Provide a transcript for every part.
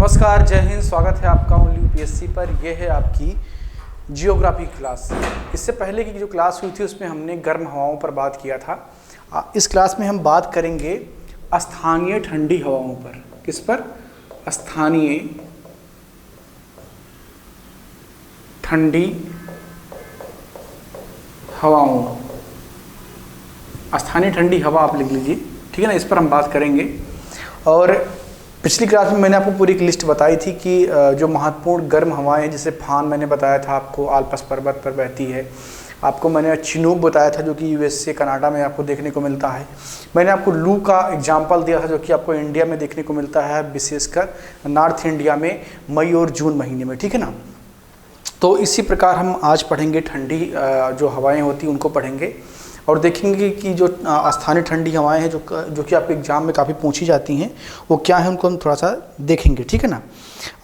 नमस्कार, जय हिंद। स्वागत है आपका ओनली यूपीएससी पर। यह है आपकी जियोग्राफी क्लास। इससे पहले की जो क्लास हुई थी उसमें हमने गर्म हवाओं पर बात किया था। इस क्लास में हम बात करेंगे स्थानीय ठंडी हवाओं पर। किस पर? स्थानीय ठंडी हवाओं। स्थानीय ठंडी हवा आप लिख लीजिए, ठीक है ना। इस पर हम बात करेंगे। और पिछली क्लास में मैंने आपको पूरी एक लिस्ट बताई थी कि जो महत्वपूर्ण गर्म हवाएं हैं, जैसे फान मैंने बताया था आपको, आल्प्स पर्वत पर बहती है। आपको मैंने चिनूक बताया था जो कि यूएसए कनाडा में आपको देखने को मिलता है। मैंने आपको लू का एग्जाम्पल दिया था जो कि आपको इंडिया में देखने को मिलता है, विशेषकर नॉर्थ इंडिया में मई और जून महीने में, ठीक है ना। तो इसी प्रकार हम आज पढ़ेंगे ठंडी जो हवाएं होती हैं उनको पढ़ेंगे और देखेंगे कि जो स्थानीय ठंडी हवाएं हैं जो कि आपके एग्जाम में काफ़ी पूछी जाती हैं वो क्या है, उनको हम थोड़ा सा देखेंगे, ठीक है ना।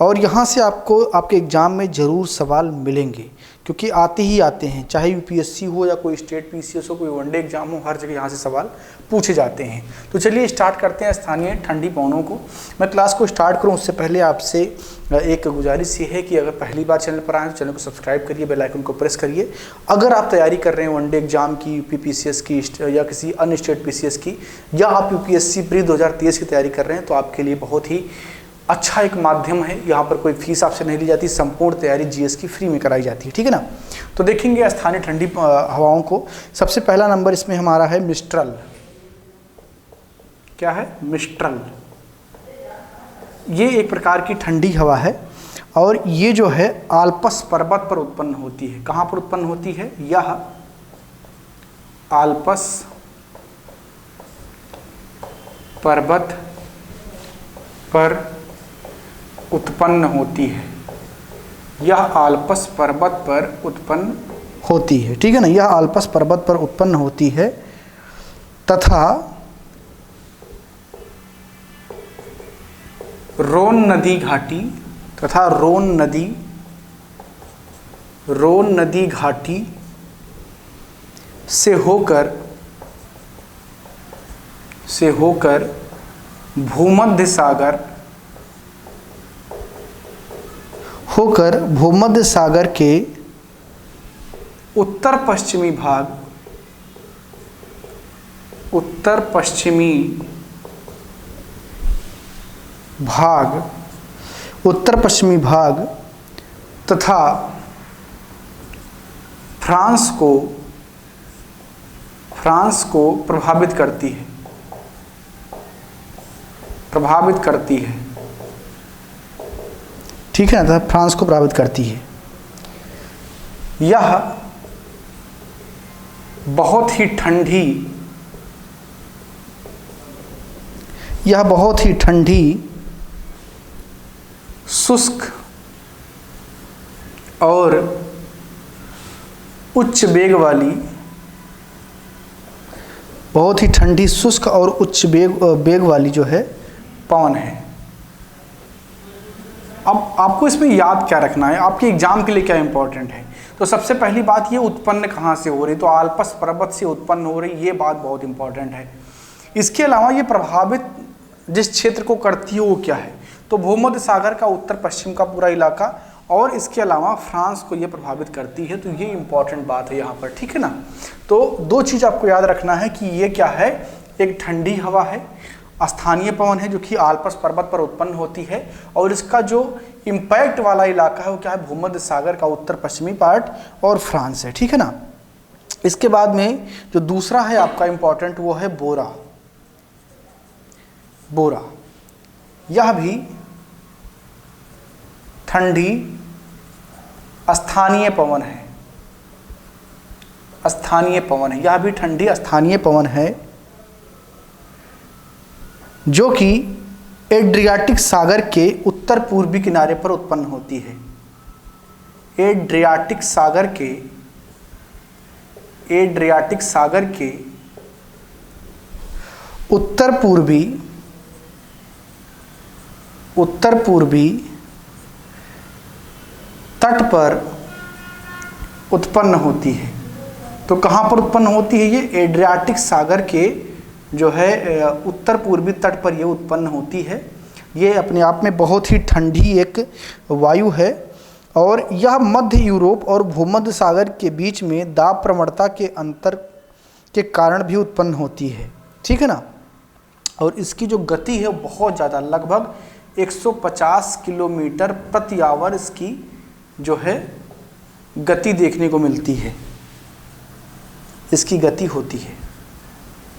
और यहाँ से आपको आपके एग्ज़ाम में ज़रूर सवाल मिलेंगे क्योंकि आते ही आते हैं, चाहे यूपीएससी हो या कोई स्टेट पीसीएस हो, कोई वनडे एग्जाम हो, हर जगह यहाँ से सवाल पूछे जाते हैं। तो चलिए स्टार्ट करते हैं स्थानीय ठंडी पवनों को। मैं क्लास को स्टार्ट करूँ उससे पहले आपसे एक गुजारिश ये है कि अगर पहली बार चैनल पर आए तो चैनल को सब्सक्राइब करिए, बेल आइकन को प्रेस करिए। अगर आप तैयारी कर रहे हैं वनडे एग्जाम की, यूपी पीसीएस की या किसी अन्य स्टेट पीसीएस की, या आप यूपीएससी प्री 2023 की तैयारी कर रहे हैं, तो आपके लिए बहुत ही अच्छा एक माध्यम है। यहाँ पर कोई फीस आपसे नहीं ली जाती, संपूर्ण तैयारी जीएस की फ्री में कराई जाती है, ठीक है ना। तो देखेंगे स्थानीय ठंडी हवाओं को। सबसे पहला नंबर इसमें हमारा है मिस्ट्रल। क्या है? मिस्ट्रल। ये एक प्रकार की ठंडी हवा है और ये जो है आल्प्स पर्वत पर उत्पन्न होती है। कहाँ पर उत्पन्न होती है? यह आल्प्स पर्वत पर उत्पन्न होती है। यह आल्प्स पर्वत पर उत्पन्न होती है, ठीक है ना। यह आल्प्स पर्वत पर उत्पन्न होती है तथा रोन नदी घाटी रोन नदी घाटी से होकर भूमध्य सागर के उत्तर पश्चिमी भाग तथा फ्रांस को प्रभावित करती है, ठीक है ना। तथा फ्रांस को प्रभावित करती है। यह बहुत ही ठंडी शुष्क और उच्च वेग वाली जो है पवन है। अब आपको इसमें याद क्या रखना है, आपके एग्जाम के लिए क्या इंपॉर्टेंट है। तो सबसे पहली बात, ये उत्पन्न कहाँ से हो रही, तो आल्प्स पर्वत से उत्पन्न हो रही, ये बात बहुत इंपॉर्टेंट है। इसके अलावा ये प्रभावित जिस क्षेत्र को करती है वो क्या है, तो भूमध्य सागर का उत्तर पश्चिम का पूरा इलाका, और इसके अलावा फ्रांस को ये प्रभावित करती है। तो ये इंपॉर्टेंट बात है यहाँ पर, ठीक है ना। तो दो चीज़ आपको याद रखना है कि ये क्या है, एक ठंडी हवा है, स्थानीय पवन है जो कि आल्प्स पर्वत पर उत्पन्न होती है, और इसका जो इम्पैक्ट वाला इलाका है वो क्या है, भूमध्य सागर का उत्तर पश्चिमी पार्ट और फ्रांस है, ठीक है ना। इसके बाद में जो दूसरा है आपका इम्पॉर्टेंट वो है बोरा। यह भी ठंडी स्थानीय पवन है। यह भी ठंडी स्थानीय पवन है जो कि एड्रियाटिक सागर के उत्तर पूर्वी किनारे पर उत्पन्न होती है। एड्रियाटिक सागर के उत्तर पूर्वी तट पर उत्पन्न होती है। तो कहाँ पर उत्पन्न होती है? ये एड्रियाटिक सागर के जो है उत्तर पूर्वी तट पर ये उत्पन्न होती है। ये अपने आप में बहुत ही ठंडी एक वायु है और यह मध्य यूरोप और भूमध्य सागर के बीच में दाब प्रवणता के अंतर के कारण भी उत्पन्न होती है, ठीक है ना। और इसकी जो गति है बहुत ज़्यादा, लगभग 150 किलोमीटर प्रति आवर इसकी जो है गति देखने को मिलती है, इसकी गति होती है,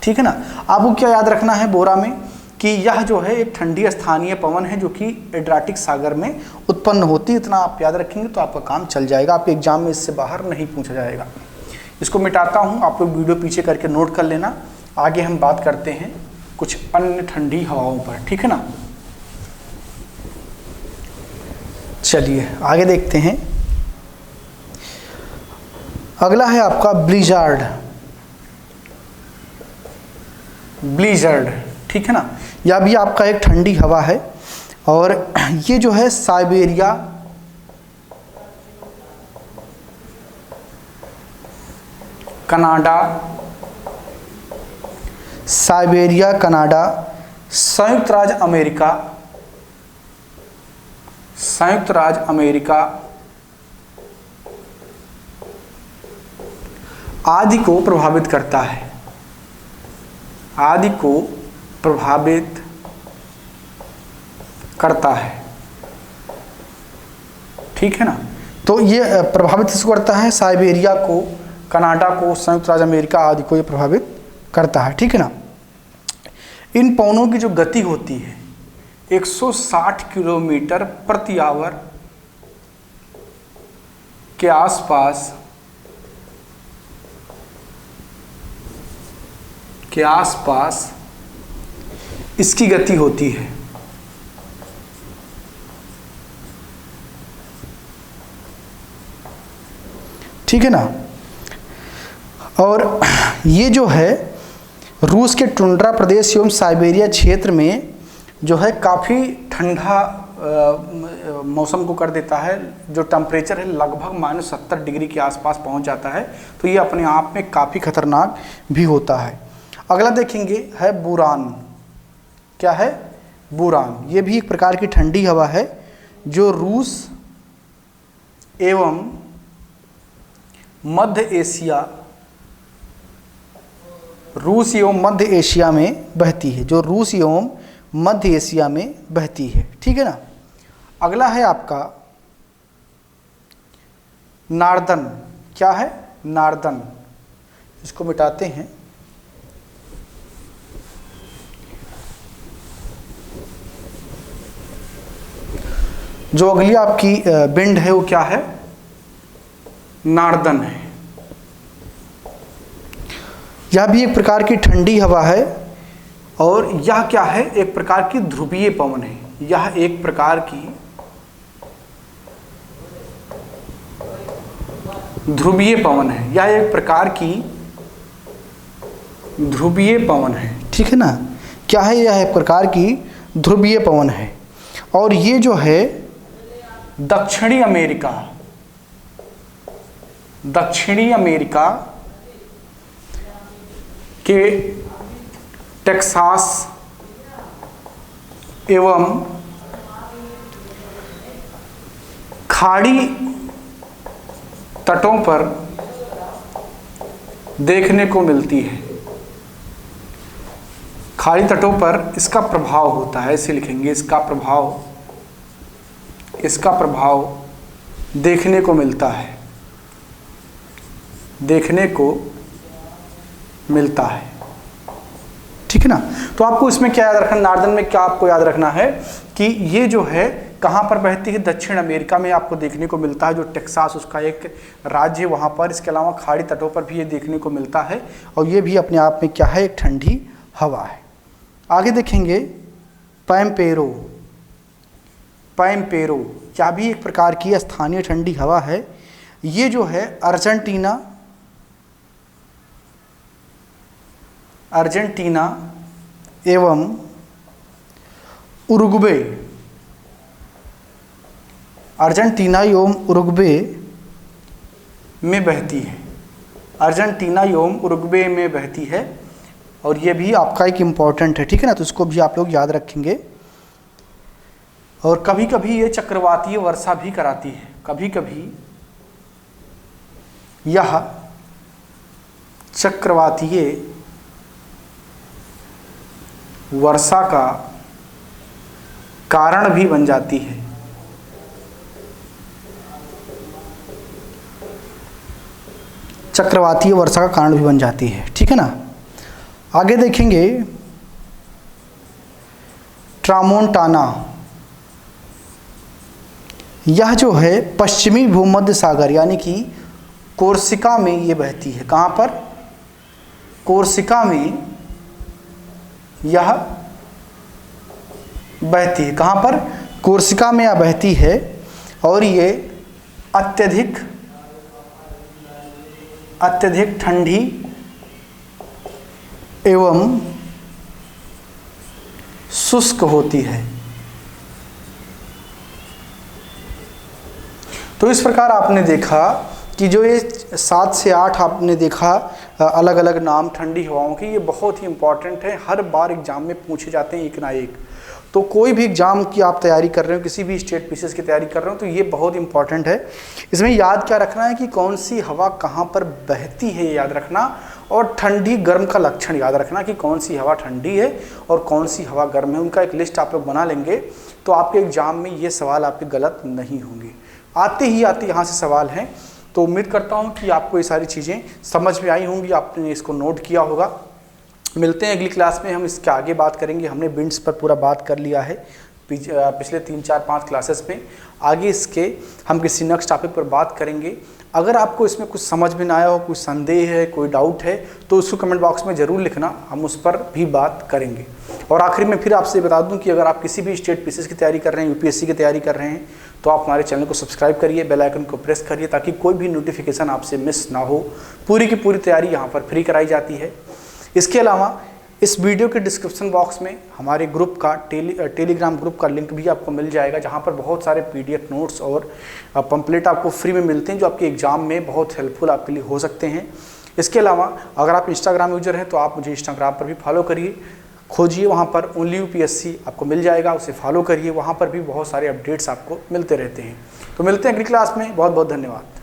ठीक है ना। आपको क्या याद रखना है बोरा में कि यह जो है एक ठंडी स्थानीय पवन है जो कि एड्रियाटिक सागर में उत्पन्न होती है। इतना आप याद रखेंगे तो आपका काम चल जाएगा, आपके एग्जाम में इससे बाहर नहीं पूछा जाएगा। इसको मिटाता हूँ, आप लोग वीडियो पीछे करके नोट कर लेना। आगे हम बात करते हैं कुछ अन्य ठंडी हवाओं पर, ठीक है ना। चलिए आगे देखते हैं। अगला है आपका ब्लिज़ार्ड, ब्लिज़ार्ड, ठीक है ना। यह भी आपका एक ठंडी हवा है और ये जो है साइबेरिया, कनाडा, साइबेरिया, कनाडा, संयुक्त राज्य अमेरिका, संयुक्त राज्य अमेरिका आदि को प्रभावित करता है, आदि को प्रभावित करता है, ठीक है ना। तो ये प्रभावित किसको करता है? साइबेरिया को, कनाडा को, संयुक्त राज्य अमेरिका आदि को ये प्रभावित करता है, ठीक है ना। इन पवनों की जो गति होती है 160 किलोमीटर प्रति आवर के आसपास इसकी गति होती है, ठीक है ना। और ये जो है रूस के टुंड्रा प्रदेश एवं साइबेरिया क्षेत्र में जो है काफ़ी ठंडा मौसम को कर देता है। जो टेम्परेचर है लगभग -70 डिग्री के आसपास पहुंच जाता है, तो ये अपने आप में काफ़ी खतरनाक भी होता है। अगला देखेंगे है बुरान। क्या है? बुरान। ये भी एक प्रकार की ठंडी हवा है जो रूस एवं मध्य एशिया में बहती है, जो रूस एवं मध्य एशिया में बहती है, ठीक है ना। अगला है आपका नार्दन। क्या है? नार्दन। इसको मिटाते हैं। जो अगली आपकी विंड है वो क्या है? नार्दन है। यह भी एक प्रकार की ठंडी हवा है और यह क्या है? एक प्रकार की ध्रुवीय पवन है। यह एक प्रकार की ध्रुवीय पवन है। यह एक प्रकार की ध्रुवीय पवन है, ठीक है ना। क्या है? यह एक प्रकार की ध्रुवीय पवन है और ये जो है दक्षिणी अमेरिका के टेक्सास एवं खाड़ी तटों पर देखने को मिलती है। खाड़ी तटों पर इसका प्रभाव होता है, ऐसे लिखेंगे, इसका प्रभाव देखने को मिलता है, ठीक है ना। तो आपको इसमें क्या याद रखना, नार्दन में क्या आपको याद रखना है कि ये जो है कहाँ पर बहती है? दक्षिण अमेरिका में आपको देखने को मिलता है, जो टेक्सास उसका एक राज्य है वहाँ पर। इसके अलावा खाड़ी तटों पर भी ये देखने को मिलता है और ये भी अपने आप में क्या है? एक ठंडी हवा है। आगे देखेंगे पैम्पेरो। क्या भी एक प्रकार की स्थानीय ठंडी हवा है। ये जो है अर्जेंटीना एवं उरुग्वे में बहती है। और ये भी आपका एक इम्पॉर्टेंट है, ठीक है ना। तो इसको भी आप लोग याद रखेंगे। और कभी कभी ये चक्रवातीय वर्षा भी कराती है। कभी कभी यह चक्रवातीय वर्षा का कारण भी बन जाती है। चक्रवातीय वर्षा का कारण भी बन जाती है, ठीक है ना। आगे देखेंगे ट्रामोंटाना। यह जो है पश्चिमी भूमध्य सागर यानी कि कोर्सिका में ये बहती है। कहाँ पर? कोर्सिका में यह बहती है। कहाँ पर? कोर्सिका में यह बहती है और ये अत्यधिक ठंडी एवं शुष्क होती है। तो इस प्रकार आपने देखा कि जो ये 7 से 8 आपने देखा अलग अलग नाम ठंडी हवाओं की, ये बहुत ही इंपॉर्टेंट है, हर बार एग्जाम में पूछे जाते हैं एक ना एक। तो कोई भी एग्जाम की आप तैयारी कर रहे हो, किसी भी स्टेट पीसीएस की तैयारी कर रहे हो, तो ये बहुत इंपॉर्टेंट है। इसमें याद क्या रखना है कि कौन सी हवा कहाँ पर बहती है, ये याद रखना, और ठंडी गर्म का लक्षण याद रखना कि कौन सी हवा ठंडी है और कौन सी हवा गर्म है। उनका एक लिस्ट आप लोग बना लेंगे तो आपके एग्जाम में ये सवाल आपके गलत नहीं होंगे। आते यहाँ से सवाल हैं। तो उम्मीद करता हूँ कि आपको ये सारी चीज़ें समझ में आई होंगी, आपने इसको नोट किया होगा। मिलते हैं अगली क्लास में, हम इसके आगे बात करेंगे। हमने विंड्स पर पूरा बात कर लिया है पिछले 3, 4, 5 क्लासेस में। आगे इसके हम किसी नेक्स्ट टॉपिक पर बात करेंगे। अगर आपको इसमें कुछ समझ में ना आया हो, कोई संदेह है, कोई डाउट है, तो उसको कमेंट बॉक्स में ज़रूर लिखना, हम उस पर भी बात करेंगे। और आखिर में फिर आपसे बता दूं कि अगर आप किसी भी स्टेट पीसीएस की तैयारी कर रहे हैं, यूपीएससी की तैयारी कर रहे हैं, तो आप हमारे चैनल को सब्सक्राइब करिए, बेल आइकन को प्रेस करिए, ताकि कोई भी नोटिफिकेशन आपसे मिस ना हो। पूरी की पूरी तैयारी यहाँ पर फ्री कराई जाती है। इसके अलावा इस वीडियो के डिस्क्रिप्शन बॉक्स में हमारे ग्रुप का टेलीग्राम ग्रुप का लिंक भी आपको मिल जाएगा, जहाँ पर बहुत सारे पीडीएफ नोट्स और पंपलेट आपको फ्री में मिलते हैं, जो आपके एग्जाम में बहुत हेल्पफुल आपके लिए हो सकते हैं। इसके अलावा अगर आप इंस्टाग्राम यूजर हैं तो आप मुझे इंस्टाग्राम पर भी फॉलो करिए, खोजिए, वहाँ पर ओनली यूपीएससी आपको मिल जाएगा, उसे फॉलो करिए, वहाँ पर भी बहुत सारे अपडेट्स आपको मिलते रहते हैं। तो मिलते हैं अगली क्लास में, बहुत बहुत धन्यवाद।